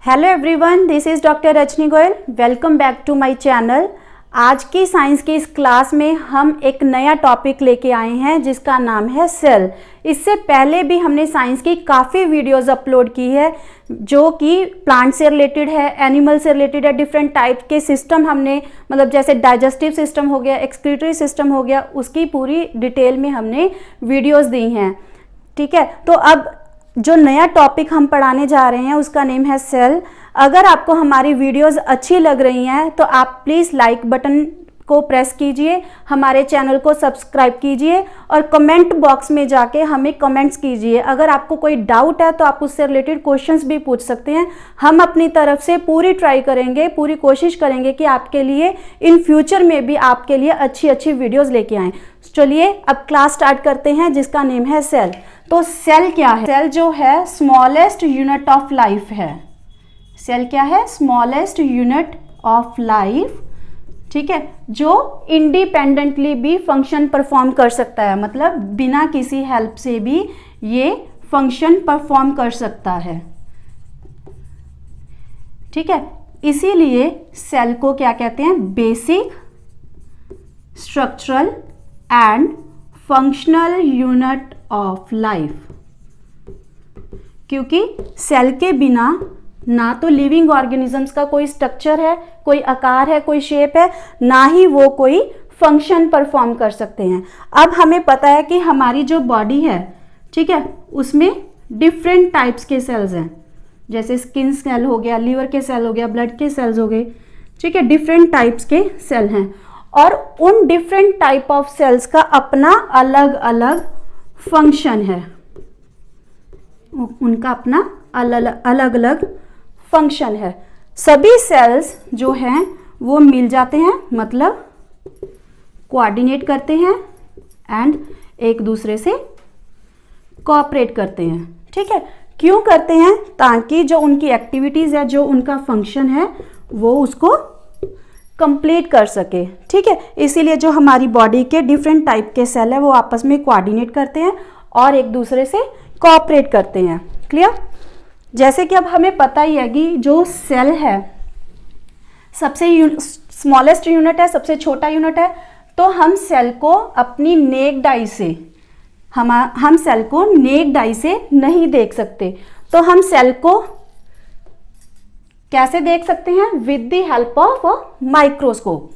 Hello everyone, this is doctor Rajni Goyal. Welcome back to my channel. आज की science की इस क्लास में हम एक नया टॉपिक लेके आए हैं जिसका नाम है सेल। इससे पहले भी हमने साइंस की काफ़ी वीडियोस अपलोड की है जो कि प्लांट से रिलेटेड है, एनिमल से रिलेटेड है। डिफरेंट टाइप के सिस्टम हमने मतलब जैसे डाइजेस्टिव सिस्टम हो गया, एक्सक्रीटरी सिस्टम हो गया, उसकी पूरी डिटेल में हमने वीडियोस दी हैं। ठीक है, तो अब जो नया टॉपिक हम पढ़ाने जा रहे हैं उसका नेम है सेल। अगर आपको हमारी वीडियोस अच्छी लग रही हैं तो आप प्लीज़ लाइक बटन को प्रेस कीजिए, हमारे चैनल को सब्सक्राइब कीजिए और कमेंट बॉक्स में जाके हमें कमेंट्स कीजिए। अगर आपको कोई डाउट है तो आप उससे रिलेटेड क्वेश्चंस भी पूछ सकते हैं। हम अपनी तरफ से पूरी ट्राई करेंगे, पूरी कोशिश करेंगे कि आपके लिए इन फ्यूचर में भी आपके लिए अच्छी अच्छी वीडियोज़ लेके आएँ। चलिए अब क्लास स्टार्ट करते हैं जिसका नेम है सेल। तो सेल क्या है? सेल जो है स्मॉलेस्ट यूनिट ऑफ लाइफ है। सेल क्या है? Smallest unit of life. ठीक है, जो इंडिपेंडेंटली भी फंक्शन परफॉर्म कर सकता है, मतलब बिना किसी हेल्प से भी ये फंक्शन परफॉर्म कर सकता है। ठीक है, इसीलिए सेल को क्या कहते हैं? Basic structural and functional unit of life. क्योंकि सेल के बिना ना तो लिविंग ऑर्गेनिजम्स का कोई स्ट्रक्चर है, कोई आकार है, कोई शेप है, ना ही वो कोई फंक्शन परफॉर्म कर सकते हैं। अब हमें पता है कि हमारी जो बॉडी है, ठीक है, उसमें डिफरेंट टाइप्स के सेल्स हैं। जैसे स्किन सेल हो गया, लीवर के सेल हो गया, ब्लड के सेल्स हो गए। ठीक है, डिफरेंट टाइप्स के सेल हैं और उन डिफरेंट टाइप ऑफ सेल्स का अपना अलग अलग फंक्शन है। उनका अपना अलग अलग फंक्शन है। सभी सेल्स जो हैं वो मिल जाते हैं, मतलब कोऑर्डिनेट करते हैं एंड एक दूसरे से कोऑपरेट करते हैं। ठीक है, क्यों करते हैं? ताकि जो उनकी एक्टिविटीज है, जो उनका फंक्शन है, वो उसको कंप्लीट कर सके। ठीक है, इसीलिए जो हमारी बॉडी के डिफरेंट टाइप के सेल है वो आपस में कोऑर्डिनेट करते हैं और एक दूसरे से कोऑपरेट करते हैं। क्लियर? जैसे कि अब हमें पता ही है कि जो सेल है सबसे स्मॉलेस्ट यूनिट है, सबसे छोटा यूनिट है। तो हम सेल को अपनी नेक्ड आई से हम सेल को नेक्ड आई से नहीं देख सकते। तो हम सेल को कैसे देख सकते हैं? With the help of a microscope.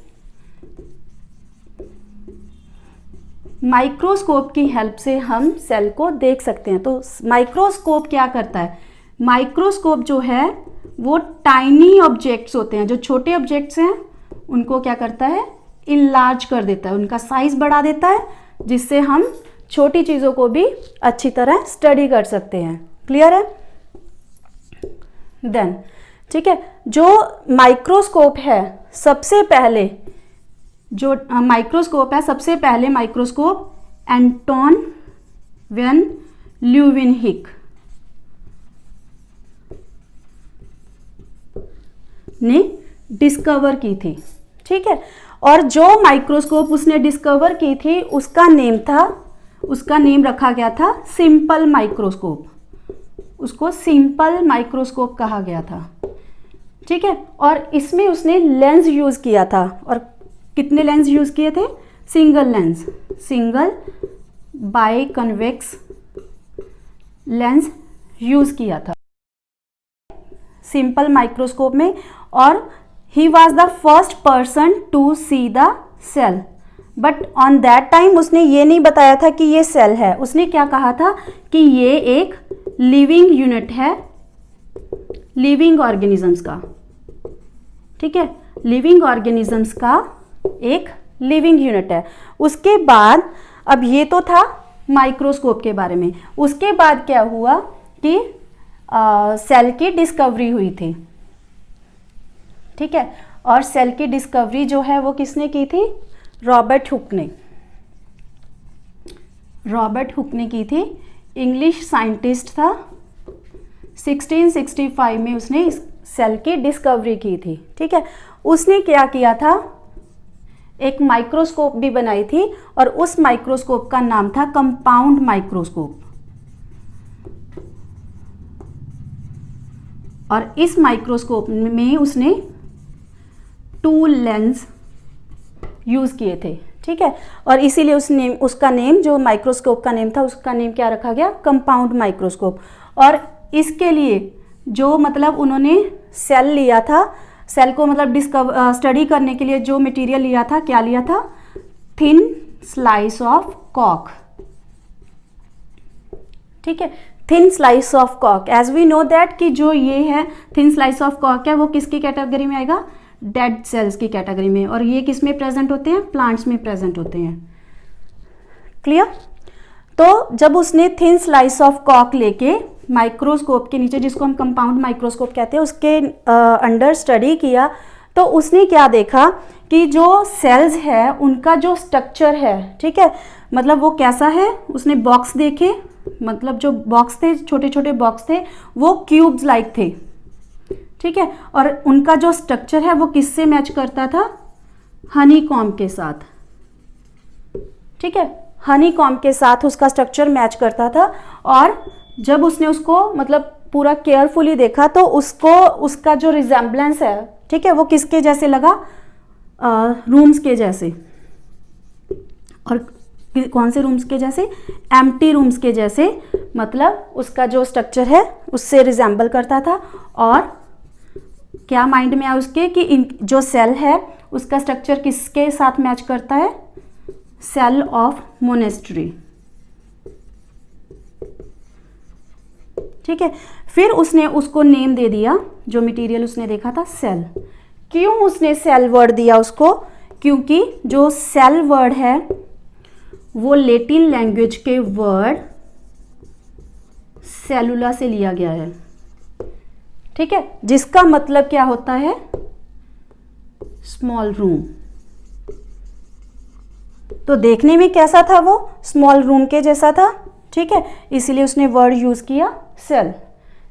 Microscope की हेल्प से हम सेल को देख सकते हैं। तो माइक्रोस्कोप क्या करता है? माइक्रोस्कोप जो है वो टाइनी ऑब्जेक्ट्स होते हैं, जो छोटे ऑब्जेक्ट्स हैं उनको क्या करता है? इनलार्ज कर देता है, उनका साइज बढ़ा देता है, जिससे हम छोटी चीज़ों को भी अच्छी तरह स्टडी कर सकते हैं। क्लियर है? देन ठीक है, जो माइक्रोस्कोप है सबसे पहले माइक्रोस्कोप एंटोन वैन ल्यूवेनहिक ने डिस्कवर की थी। ठीक है, और जो माइक्रोस्कोप उसने डिस्कवर की थी उसका नेम रखा गया था सिंपल माइक्रोस्कोप। उसको सिंपल माइक्रोस्कोप कहा गया था। ठीक है, और इसमें उसने लेंस यूज किया था। और कितने लेंस यूज किए थे? Single bi convex lens use किया था सिंपल माइक्रोस्कोप में। और he was the first person to see the cell, but on that time उसने ये नहीं बताया था कि ये सेल है। उसने क्या कहा था कि ये एक लिविंग यूनिट है, लिविंग ऑर्गेनिजम्स का। ठीक है, लिविंग ऑर्गेनिजम्स का एक लिविंग यूनिट है। उसके बाद अब ये तो था माइक्रोस्कोप के बारे में। उसके बाद क्या हुआ कि सेल की डिस्कवरी हुई थी। ठीक है, और सेल की डिस्कवरी जो है वो किसने की थी? रॉबर्ट हुक ने की थी। इंग्लिश साइंटिस्ट था। 1665 में उसने इस सेल की डिस्कवरी की थी। ठीक है, उसने क्या किया था? एक माइक्रोस्कोप भी बनाई थी और उस माइक्रोस्कोप का नाम था कंपाउंड माइक्रोस्कोप। और इस माइक्रोस्कोप में उसने 2 लेंस यूज़ किए थे, ठीक है। और इसीलिए उसका नेम, जो माइक्रोस्कोप का नेम था, उसका नेम क्या रखा गया, कंपाउंड माइक्रोस्कोप। और इसके लिए जो मतलब उन्होंने सेल लिया था, सेल को मतलब स्टडी करने के लिए जो मटेरियल लिया था, क्या लिया था, थिन स्लाइस ऑफ कॉक, ठीक है, थिन स्लाइस ऑफ कॉक। एज वी नो दैट कि जो ये है थिन स्लाइस ऑफ कॉक है, वो किसकी कैटेगरी में आएगा, डेड सेल्स की कैटेगरी में। और ये किस में प्रेजेंट होते हैं, प्लांट्स में प्रेजेंट होते हैं। क्लियर। तो जब उसने थिन स्लाइस ऑफ कॉक लेके माइक्रोस्कोप के नीचे, जिसको हम कंपाउंड माइक्रोस्कोप कहते हैं, उसके अंडर स्टडी किया, तो उसने क्या देखा कि जो सेल्स है उनका जो स्ट्रक्चर है, ठीक है, मतलब वो कैसा है। उसने बॉक्स देखे, मतलब जो बॉक्स थे, छोटे छोटे बॉक्स थे, वो क्यूब्स लाइक थे, ठीक है। और उनका जो स्ट्रक्चर है वो किससे मैच करता था, हनी कॉम्ब के साथ, ठीक है, हनी कॉम्ब के साथ उसका स्ट्रक्चर मैच करता था। और जब उसने उसको मतलब पूरा केयरफुली देखा, तो उसको उसका जो रिजेम्बलेंस है, ठीक है, वो किसके जैसे लगा, रूम्स के जैसे। और कौन से रूम्स के जैसे, एम्प्टी रूम्स के जैसे, मतलब उसका जो स्ट्रक्चर है उससे रिजेंबल करता था। और क्या माइंड में आया उसके कि जो सेल है उसका स्ट्रक्चर किसके साथ मैच करता है, सेल ऑफ मोनेस्ट्री, ठीक है। फिर उसने उसको नेम दे दिया, जो मटेरियल उसने देखा था, सेल। क्यों उसने सेल वर्ड दिया उसको, क्योंकि जो सेल वर्ड है वो लैटिन लैंग्वेज के वर्ड सेलुला से लिया गया है, ठीक है, जिसका मतलब क्या होता है, स्मॉल रूम। तो देखने में कैसा था वो, स्मॉल रूम के जैसा था, ठीक है, इसीलिए उसने वर्ड यूज किया सेल।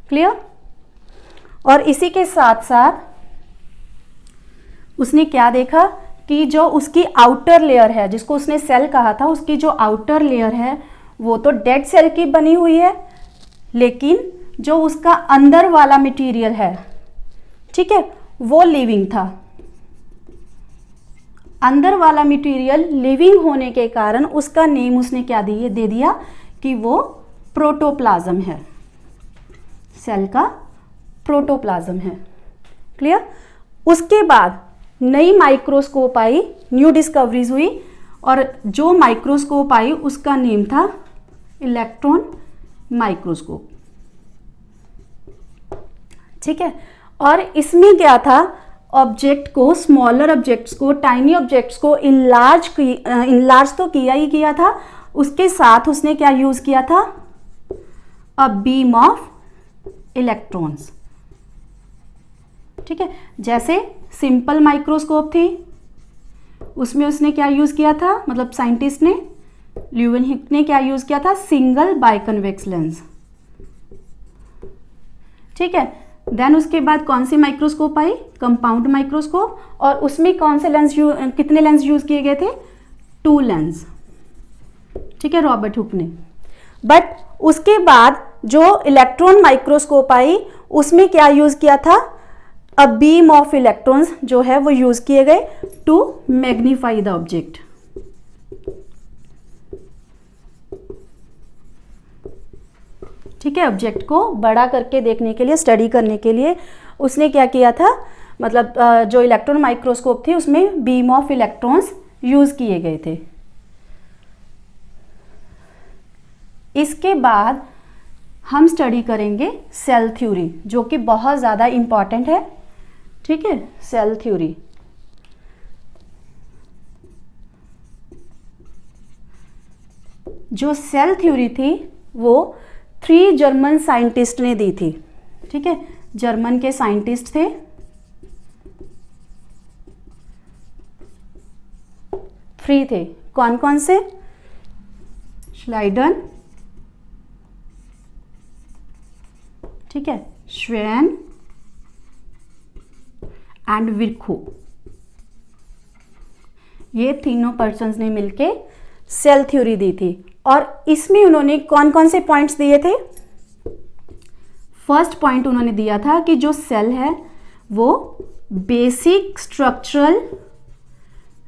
क्लियर। और इसी के साथ साथ उसने क्या देखा कि जो उसकी आउटर लेयर है, जिसको उसने सेल कहा था, उसकी जो आउटर लेयर है वो तो डेड सेल की बनी हुई है, लेकिन जो उसका अंदर वाला मटेरियल है, ठीक है, वो लिविंग था। अंदर वाला मटेरियल लिविंग होने के कारण उसका नेम उसने क्या दे दिया कि वो प्रोटोप्लाज्म है, सेल का प्रोटोप्लाज्म है। क्लियर। उसके बाद नई माइक्रोस्कोप आई, न्यू डिस्कवरीज हुई, और जो माइक्रोस्कोप आई उसका नेम था इलेक्ट्रॉन माइक्रोस्कोप, ठीक है। और इसमें क्या था, ऑब्जेक्ट को, स्मॉलर ऑब्जेक्ट्स को, टाइनी ऑब्जेक्ट्स को इनलार्ज तो किया ही किया था, उसके साथ उसने क्या यूज किया था, अ बीम ऑफ इलेक्ट्रॉन्स, ठीक है। जैसे सिंपल माइक्रोस्कोप थी, उसमें उसने क्या यूज किया था, मतलब साइंटिस्ट ने, ल्यूवेनहिक ने क्या यूज किया था, सिंगल बाइकन्वेक्स लेंस, ठीक है। देन उसके बाद कौन सी माइक्रोस्कोप आई, कंपाउंड माइक्रोस्कोप, और उसमें कौन से लेंस कितने लेंस यूज किए गए थे, 2 लेंस, ठीक है, रॉबर्ट हुक ने। बट उसके बाद जो इलेक्ट्रॉन माइक्रोस्कोप आई, उसमें क्या यूज किया था, अ बीम ऑफ इलेक्ट्रॉन्स जो है वो यूज किए गए टू मैग्नीफाई द ऑब्जेक्ट, ठीक है। ऑब्जेक्ट को बड़ा करके देखने के लिए, स्टडी करने के लिए उसने क्या किया था, मतलब जो इलेक्ट्रॉन माइक्रोस्कोप थी उसमें बीम ऑफ इलेक्ट्रॉन्स यूज किए गए थे। इसके बाद हम स्टडी करेंगे सेल थ्योरी, जो कि बहुत ज़्यादा इंपॉर्टेंट है, ठीक है, सेल थ्योरी। जो सेल थ्योरी थी वो 3 जर्मन साइंटिस्ट ने दी थी, ठीक है, जर्मन के साइंटिस्ट थे। 3 थे, कौन कौन से, श्लाइडन, ठीक है, श्वेन एंड विर्खो। ये तीनों पर्सन्स ने मिलके सेल थ्योरी दी थी। और इसमें उन्होंने कौन कौन से पॉइंट्स दिए थे, फर्स्ट पॉइंट उन्होंने दिया था कि जो सेल है वो basic structural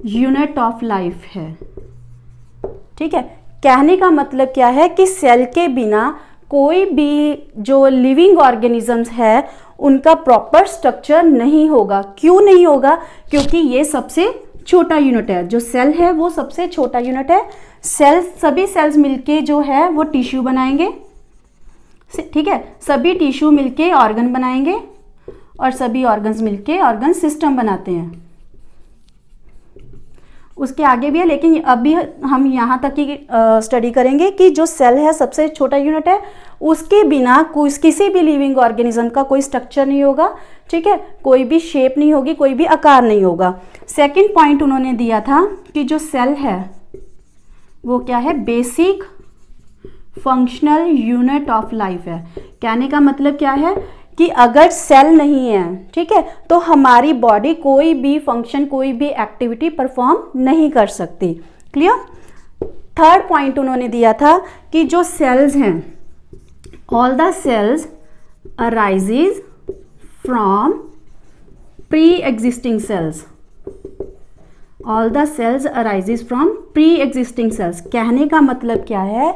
unit of life है। ठीक है, कहने का मतलब क्या है कि सेल के बिना कोई भी जो लिविंग ऑर्गेनिजम्स है उनका प्रॉपर स्ट्रक्चर नहीं होगा। क्यों नहीं होगा? क्योंकि ये सबसे छोटा यूनिट है। जो सेल है वो सबसे छोटा यूनिट है। सभी सेल्स मिलके जो है वो टिश्यू बनाएंगे। ठीक है, सभी टिश्यू मिलके ऑर्गन बनाएंगे और सभी ऑर्गन्स मिलके ऑर्गन सिस्टम बनाते हैं। उसके आगे भी है, लेकिन अभी हम यहाँ तक की स्टडी करेंगे कि जो सेल है सबसे छोटा यूनिट है, उसके बिना किसी भी लिविंग ऑर्गेनिज्म का कोई स्ट्रक्चर नहीं होगा। ठीक है, कोई भी शेप नहीं होगी, कोई भी आकार नहीं होगा। सेकंड पॉइंट उन्होंने दिया था कि जो सेल है वो क्या है? Basic functional unit of life है। कहने का मतलब क्या है कि अगर सेल नहीं है, ठीक है, तो हमारी बॉडी कोई भी फंक्शन, कोई भी एक्टिविटी परफॉर्म नहीं कर सकती। क्लियर? थर्ड पॉइंट उन्होंने दिया था कि जो सेल्स हैं, all the cells arises from pre existing cells. All the cells arises from pre existing cells. कहने का मतलब क्या है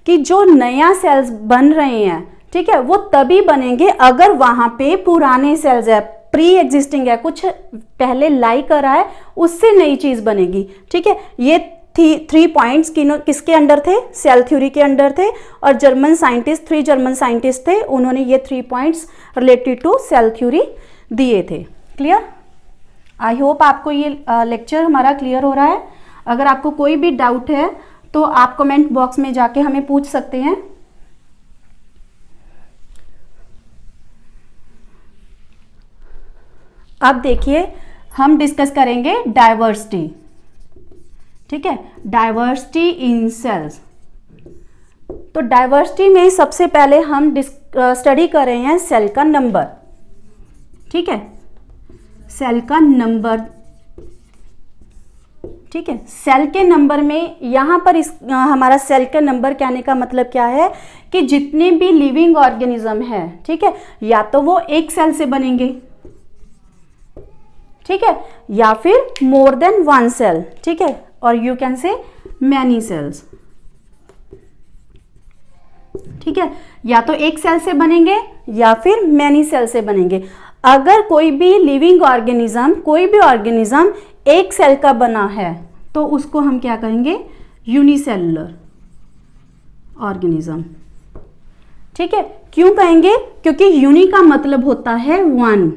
कि जो नया सेल्स बन रहे हैं, ठीक है, वो तभी बनेंगे अगर वहां पे पुराने सेल्स है, प्री एग्जिस्टिंग है, कुछ पहले लाई कर रहा है, उससे नई चीज बनेगी। ठीक है, ये 3 पॉइंट्स किसके अंडर थे? सेल थ्योरी के अंडर थे। और जर्मन साइंटिस्ट, 3 जर्मन साइंटिस्ट थे, उन्होंने ये 3 points related to cell theory दिए थे। क्लियर? आई होप आपको ये लेक्चर हमारा क्लियर हो रहा है। अगर आपको कोई भी डाउट है तो आप कमेंट बॉक्स में जाके हमें पूछ सकते हैं। अब देखिए, हम डिस्कस करेंगे डाइवर्सिटी। ठीक है, डाइवर्सिटी इन सेल्स। तो डाइवर्सिटी में सबसे पहले हम स्टडी कर रहे हैं सेल का नंबर। ठीक है, सेल का नंबर। ठीक है, सेल के नंबर में यहां पर हमारा सेल का नंबर कहने का मतलब क्या है कि जितने भी लिविंग ऑर्गेनिज्म है, ठीक है, या तो वो एक सेल से बनेंगे, ठीक है, या फिर मोर देन 1 सेल। ठीक है, और you can say many cells. ठीक है, या तो एक सेल से बनेंगे या फिर मैनी सेल से बनेंगे। अगर कोई भी लिविंग ऑर्गेनिज्म, कोई भी ऑर्गेनिज्म एक सेल का बना है तो उसको हम क्या कहेंगे? Unicellular organism. ठीक है, क्यों कहेंगे? क्योंकि यूनि का मतलब होता है 1,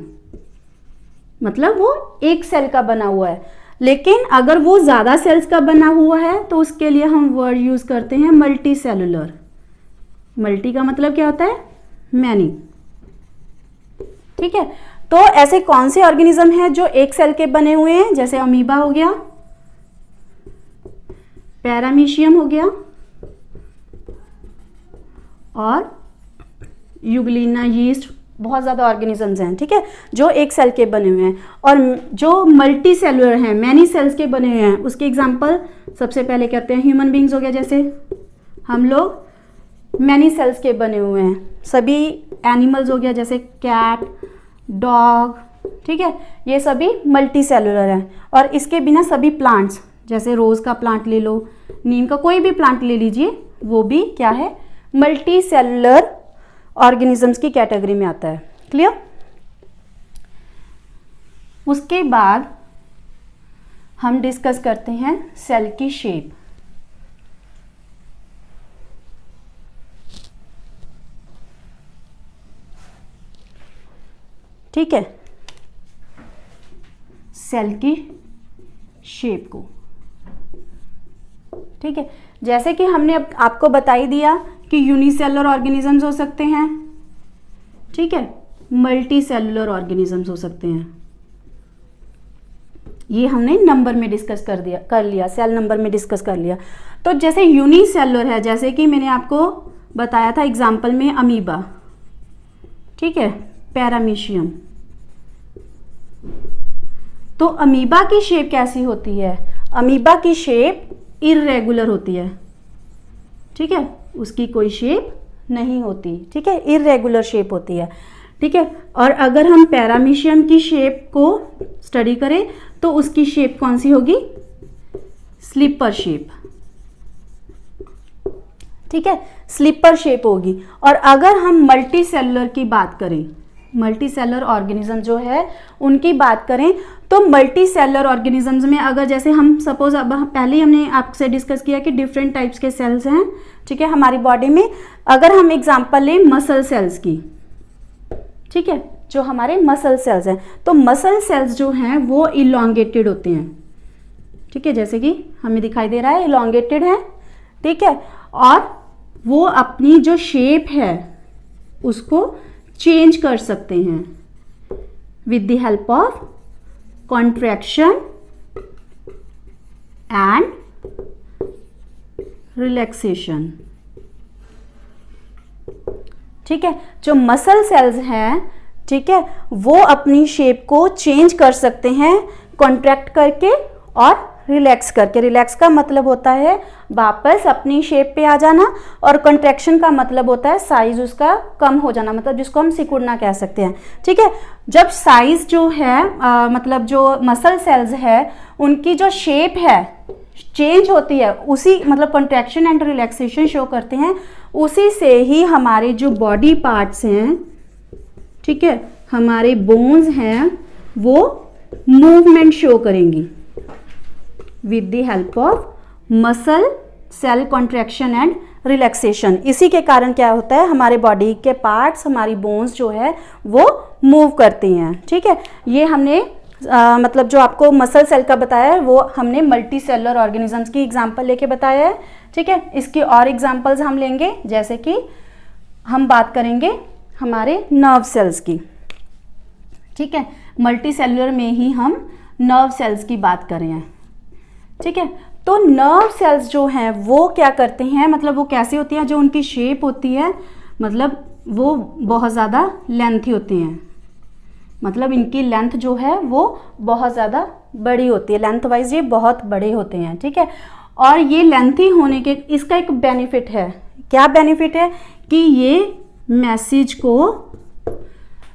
मतलब वो एक सेल का बना हुआ है। लेकिन अगर वो ज्यादा सेल्स का बना हुआ है तो उसके लिए हम वर्ड यूज करते हैं मल्टी सेलुलर। मल्टी का मतलब क्या होता है? मैनी। ठीक है, तो ऐसे कौन से ऑर्गेनिज्म हैं जो एक सेल के बने हुए हैं? जैसे अमीबा हो गया, पैरामीशियम हो गया और यूग्लिना यीस्ट। बहुत ज़्यादा ऑर्गेनिजम्स हैं, ठीक है, जो एक सेल के बने हुए हैं। और जो मल्टी सेलुलर हैं, मैनी सेल्स के बने हुए हैं, उसके एग्जांपल सबसे पहले कहते हैं ह्यूमन बींग्स हो गया। जैसे हम लोग मैनी सेल्स के बने हुए हैं। सभी एनिमल्स हो गया, जैसे कैट, डॉग, ठीक है, ये सभी मल्टी सेलुलर हैं। और इसके बिना सभी प्लांट्स, जैसे रोज़ का प्लांट ले लो, नीम का कोई भी प्लांट ले लीजिए, वो भी क्या है? मल्टी सेलुलर ऑर्गेनिजम्स की कैटेगरी में आता है। क्लियर? उसके बाद हम डिस्कस करते हैं सेल की शेप। ठीक है, सेल की शेप को। ठीक है, जैसे कि हमने अब आपको बता ही दिया कि यूनिसेलुलर ऑर्गेनिजम्स हो सकते हैं, ठीक है, मल्टी सेलुलर ऑर्गेनिजम्स हो सकते हैं। ये हमने नंबर में डिस्कस कर लिया, सेल नंबर में डिस्कस कर लिया। तो जैसे यूनिसेलुलर है, जैसे कि मैंने आपको बताया था एग्जाम्पल में अमीबा, ठीक है, पैरामीशियम। तो अमीबा की शेप कैसी होती है? अमीबा की शेप इर्रेगुलर होती है, ठीक है, उसकी कोई शेप नहीं होती, ठीक है, इरेगुलर शेप होती है, ठीक है। और अगर हम पैरामीशियम की शेप को स्टडी करें तो उसकी शेप कौन सी होगी, स्लीपर शेप, ठीक है, स्लीपर शेप होगी। और अगर हम मल्टी सेलुलर की बात करें, मल्टी सेलुलर ऑर्गेनिज्म जो है उनकी बात करें, तो मल्टी सेलुलर ऑर्गेनिजम्स में अगर जैसे हम सपोज अब पहले ही हमने आपसे डिस्कस किया कि डिफरेंट टाइप्स के सेल्स हैं, ठीक है, हमारी बॉडी में। अगर हम एग्जांपल लें मसल सेल्स की, ठीक है, जो हमारे मसल सेल्स हैं, तो मसल सेल्स जो हैं वो इलोंगेटेड होते हैं, ठीक है, जैसे कि हमें दिखाई दे रहा है इलोंगेटेड है, ठीक है। और वो अपनी जो शेप है उसको चेंज कर सकते हैं with the help of contraction and relaxation, ठीक है। जो मसल सेल्स हैं, ठीक है, वो अपनी शेप को चेंज कर सकते हैं कॉन्ट्रैक्ट करके और रिलैक्स करके। रिलैक्स का मतलब होता है वापस अपनी शेप पे आ जाना, और कॉन्ट्रैक्शन का मतलब होता है साइज उसका कम हो जाना, मतलब जिसको हम सिकुड़ना कह सकते हैं, ठीक है। जब साइज जो है मतलब जो मसल सेल्स है उनकी जो शेप है चेंज होती है, उसी मतलब कॉन्ट्रैक्शन एंड रिलैक्सेशन शो करते हैं, उसी से ही हमारे जो बॉडी पार्ट्स हैं, ठीक है, हमारे बोन्स हैं, वो मूवमेंट शो करेंगी with the help of muscle cell contraction and relaxation. इसी के कारण क्या होता है, हमारे बॉडी के पार्ट्स, हमारी बोन्स जो है वो मूव करती हैं, ठीक है। ये हमने मतलब जो आपको मसल सेल का बताया है वो हमने मल्टी सेलुलर ऑर्गेनिजम्स की एग्जांपल लेके बताया है, ठीक है। इसकी और एग्जांपल्स हम लेंगे, जैसे कि हम बात करेंगे हमारे नर्व सेल्स की, ठीक है। मल्टी सेलुलर में ही हम नर्व सेल्स की बात कर रहे हैं, ठीक है। तो नर्व सेल्स जो हैं वो क्या करते हैं, मतलब वो कैसी होती हैं, जो उनकी शेप होती है मतलब वो बहुत ज़्यादा लेंथी होती हैं, मतलब इनकी लेंथ जो है वो बहुत ज़्यादा बड़ी होती है, लेंथ वाइज ये बहुत बड़े होते हैं, ठीक है। और ये लेंथी होने के इसका एक बेनिफिट है, क्या बेनिफिट है कि ये मैसेज को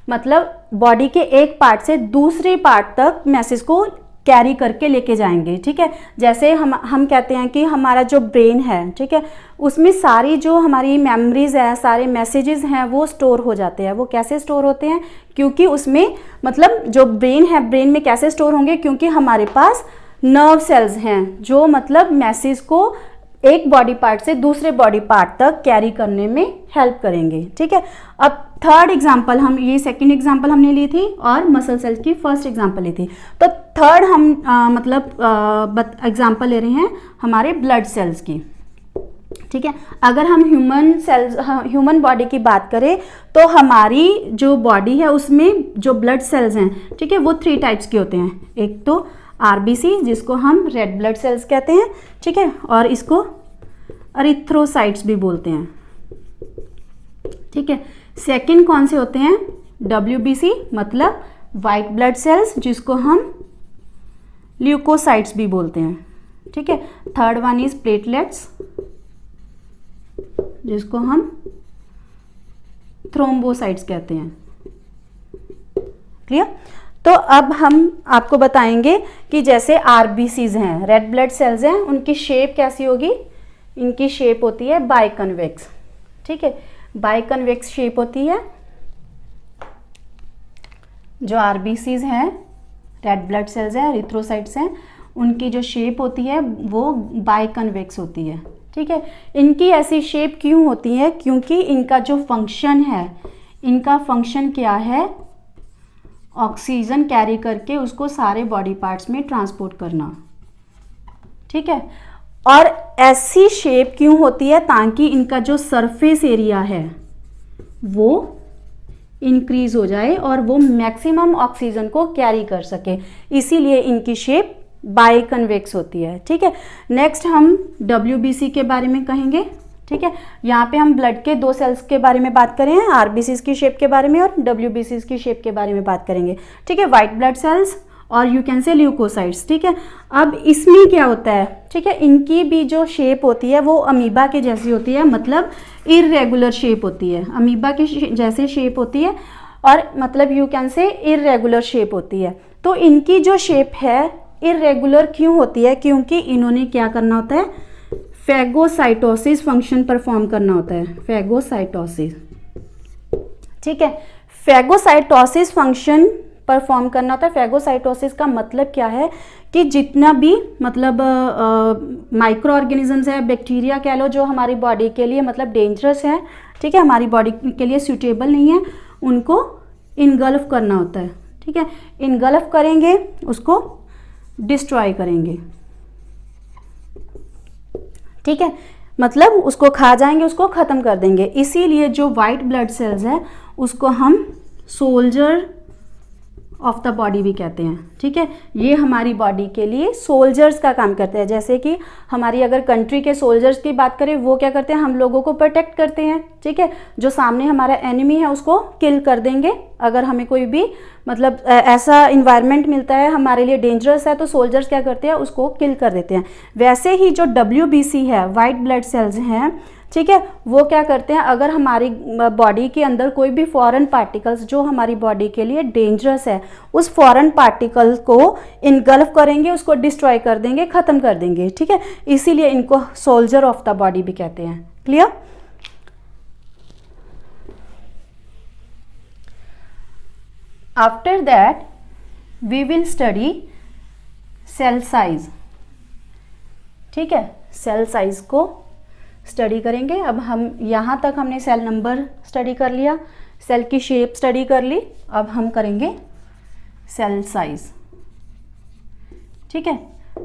मतलब बॉडी के एक पार्ट से दूसरे पार्ट तक मैसेज को कैरी करके लेके जाएंगे, ठीक है। जैसे हम कहते हैं कि हमारा जो ब्रेन है, ठीक है, उसमें सारी जो हमारी मेमोरीज है, सारे मैसेजेस हैं वो स्टोर हो जाते हैं। वो कैसे स्टोर होते हैं, क्योंकि उसमें मतलब जो ब्रेन है, ब्रेन में कैसे स्टोर होंगे, क्योंकि हमारे पास नर्व सेल्स हैं जो मतलब मैसेज को एक बॉडी पार्ट से दूसरे बॉडी पार्ट तक कैरी करने में हेल्प करेंगे, ठीक है। अब थर्ड एग्जाम्पल, हम ये सेकंड एग्जाम्पल हमने ली थी और मसल सेल्स की फर्स्ट एग्जाम्पल ली थी, तो थर्ड हम मतलब एग्जाम्पल ले रहे हैं हमारे ब्लड सेल्स की, ठीक है। अगर हम ह्यूमन बॉडी की बात करें तो हमारी जो बॉडी है उसमें जो ब्लड सेल्स हैं, ठीक है, वो 3 टाइप्स के होते हैं। एक तो आरबीसी जिसको हम रेड ब्लड सेल्स कहते हैं, ठीक है, और इसको एरिथ्रोसाइट्स भी बोलते हैं, ठीक है। सेकंड कौन से होते हैं, डब्ल्यूबीसी मतलब वाइट ब्लड सेल्स जिसको हम ल्यूकोसाइट्स भी बोलते हैं, ठीक है। थर्ड वन इज प्लेटलेट्स जिसको हम थ्रोम्बोसाइट्स कहते हैं, क्लियर। तो अब हम आपको बताएंगे कि जैसे आरबीसीज हैं, रेड ब्लड सेल्स हैं, उनकी शेप कैसी होगी, इनकी शेप होती है बाइकन्वेक्स, ठीक है, बाइकन्वेक्स शेप होती है। जो आरबीसीज हैं, रेड ब्लड सेल्स हैं, एरिथ्रोसाइट्स हैं, उनकी जो शेप होती है वो बाइकन्वेक्स होती है, ठीक है। इनकी ऐसी शेप क्यों होती है, क्योंकि इनका जो फंक्शन है, इनका फंक्शन क्या है, ऑक्सीजन कैरी करके उसको सारे बॉडी पार्ट्स में ट्रांसपोर्ट करना, ठीक है। और ऐसी शेप क्यों होती है, ताकि इनका जो सरफेस एरिया है वो इंक्रीज हो जाए और वो मैक्सिमम ऑक्सीजन को कैरी कर सके, इसीलिए इनकी शेप बाइकन्वेक्स होती है, ठीक है। नेक्स्ट हम डब्ल्यूबीसी के बारे में कहेंगे, ठीक है। यहाँ पे हम ब्लड के 2 सेल्स के बारे में बात करें हैं, आरबीसीज की शेप के बारे में और डब्ल्यूबीसीज की शेप के बारे में बात करेंगे, ठीक है। वाइट ब्लड सेल्स और यू कैन से ल्यूकोसाइट्स। ठीक है, अब इसमें क्या होता है, ठीक है, इनकी भी जो शेप होती है वो अमीबा के जैसी होती है, मतलब इररेगुलर शेप होती है, अमीबा की जैसे शेप होती है और मतलब you can say irregular shape होती है। तो इनकी जो शेप है इररेगुलर क्यों होती है, क्योंकि इन्होंने क्या करना होता है, फेगोसाइटोसिस फंक्शन परफॉर्म करना होता है, फेगोसाइटोसिस। ठीक है, फेगोसाइटोसिस फंक्शन परफॉर्म करना होता है। फेगोसाइटोसिस का मतलब क्या है कि जितना भी मतलब माइक्रो ऑर्गेनिजम्स है, बैक्टीरिया कह लो, जो हमारी बॉडी के लिए मतलब डेंजरस है, ठीक है, हमारी बॉडी के लिए सूटेबल नहीं है, उनको इनगल्फ करना होता है। ठीक है, इनगल्फ करेंगे, उसको डिस्ट्रॉय करेंगे। ठीक है, मतलब उसको खा जाएंगे, उसको ख़त्म कर देंगे। इसीलिए जो वाइट ब्लड सेल्स है उसको हम सोल्जर ऑफ द बॉडी भी कहते हैं। ठीक है, ये हमारी बॉडी के लिए सोल्जर्स का काम करते हैं। जैसे कि हमारी अगर कंट्री के सोल्जर्स की बात करें, वो क्या करते हैं, हम लोगों को प्रोटेक्ट करते हैं। ठीक है, जो सामने हमारा एनिमी है उसको किल कर देंगे। अगर हमें कोई भी मतलब ऐसा इन्वायरमेंट मिलता है हमारे लिए डेंजरस है, तो सोल्जर्स क्या करते हैं, उसको किल कर देते हैं। वैसे ही जो WBC है, वाइट ब्लड सेल्स हैं, ठीक है, वो क्या करते हैं, अगर हमारी बॉडी के अंदर कोई भी फॉरेन पार्टिकल्स जो हमारी बॉडी के लिए डेंजरस है, उस फॉरेन पार्टिकल को इनगल्फ करेंगे, उसको डिस्ट्रॉय कर देंगे, ख़त्म कर देंगे। ठीक है, इसीलिए इनको सोल्जर ऑफ द बॉडी भी कहते हैं। Clear? After that we will study cell size. ठीक है, सेल साइज को स्टडी करेंगे। अब हम यहाँ तक हमने सेल नंबर स्टडी कर लिया, सेल की शेप स्टडी कर ली, अब हम करेंगे सेल साइज। ठीक है,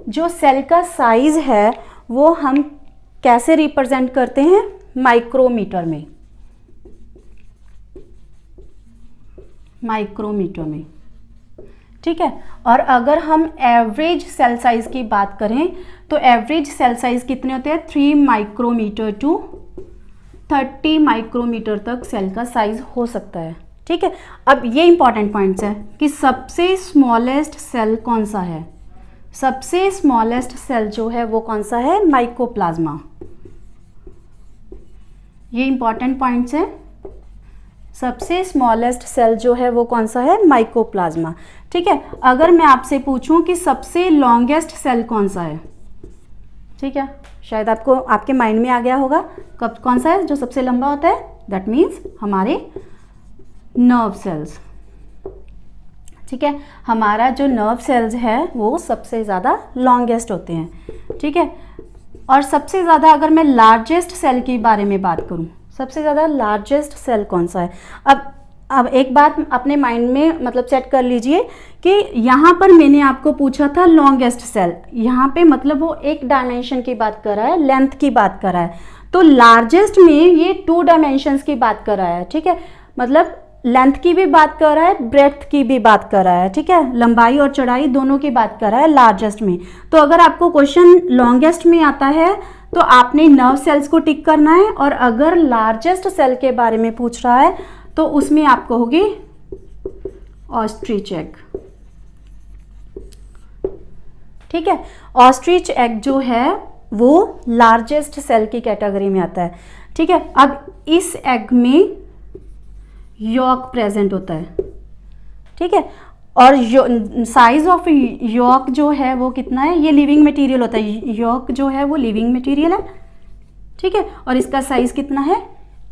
जो सेल का साइज है वो हम कैसे रिप्रेजेंट करते हैं, माइक्रोमीटर में, माइक्रोमीटर में। ठीक है, और अगर हम एवरेज सेल साइज की बात करें तो एवरेज सेल साइज कितने होते हैं, 3 माइक्रोमीटर टू 30 माइक्रोमीटर तक सेल का साइज हो सकता है। ठीक है, अब ये इंपॉर्टेंट पॉइंट्स है कि सबसे स्मॉलेस्ट सेल कौन सा है, सबसे स्मॉलेस्ट सेल जो है वो कौन सा है, माइकोप्लाज्मा। ये इंपॉर्टेंट पॉइंट्स है, सबसे स्मॉलेस्ट सेल जो है वो कौन सा है, माइकोप्लाज्मा। ठीक है, अगर मैं आपसे पूछूं कि सबसे लॉन्गेस्ट सेल कौन सा है, ठीक है, शायद आपको आपके माइंड में आ गया होगा कब कौन सा है जो सबसे लंबा होता है, दैट मीन्स हमारे नर्व सेल्स। ठीक है, हमारा जो नर्व सेल्स है वो सबसे ज़्यादा लॉन्गेस्ट होते हैं। ठीक है, और सबसे ज़्यादा अगर मैं लार्जेस्ट सेल के बारे में बात करूं, सबसे ज़्यादा लार्जेस्ट सेल कौन सा है। अब एक बात अपने माइंड में मतलब सेट कर लीजिए कि यहाँ पर मैंने आपको पूछा था लॉन्गेस्ट सेल, यहाँ पे मतलब वो एक डायमेंशन की बात कर रहा है, लेंथ की बात कर रहा है, तो लार्जेस्ट में ये 2 डायमेंशंस की बात कर रहा है। ठीक है, मतलब लेंथ की भी बात कर रहा है, ब्रेड्थ की भी बात कर रहा है। ठीक है, लंबाई और चौड़ाई दोनों की बात कर रहा है लार्जेस्ट में। तो अगर आपको क्वेश्चन लॉन्गेस्ट में आता है तो आपने नर्व सेल्स को टिक करना है, और अगर लार्जेस्ट सेल के बारे में पूछ रहा है तो उसमें आप कहोगे ऑस्ट्रिच एग। ठीक है, ऑस्ट्रिच एग जो है वो लार्जेस्ट सेल की कैटेगरी में आता है। ठीक है, अब इस एग में यॉक प्रेजेंट होता है। ठीक है, और साइज ऑफ यॉक जो है वो कितना है, ये लिविंग मटेरियल होता है, यॉक जो है वो लिविंग मटेरियल है। ठीक है, और इसका साइज कितना है,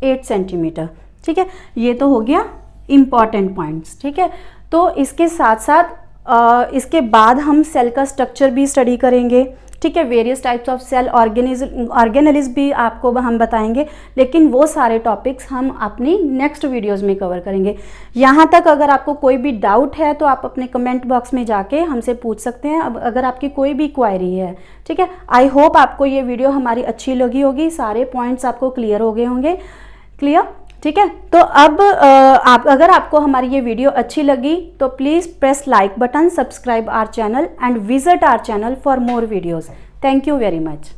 8 सेंटीमीटर। ठीक है, ये तो हो गया इम्पॉर्टेंट पॉइंट्स। ठीक है, तो इसके साथ साथ इसके बाद हम सेल का स्ट्रक्चर भी स्टडी करेंगे। ठीक है, various types of cell, organelles भी आपको हम बताएंगे, लेकिन वो सारे टॉपिक्स हम अपनी नेक्स्ट वीडियोस में कवर करेंगे। यहाँ तक अगर आपको कोई भी डाउट है तो आप अपने कमेंट बॉक्स में जाके हमसे पूछ सकते हैं, अब अगर आपकी कोई भी क्वायरी है। ठीक है, आई होप आपको ये वीडियो हमारी अच्छी लगी होगी, सारे पॉइंट्स आपको क्लियर हो गए होंगे। क्लियर? ठीक है, तो अब अगर आपको हमारी ये वीडियो अच्छी लगी तो please press like button, subscribe our channel and visit our channel for more videos. Thank you very much.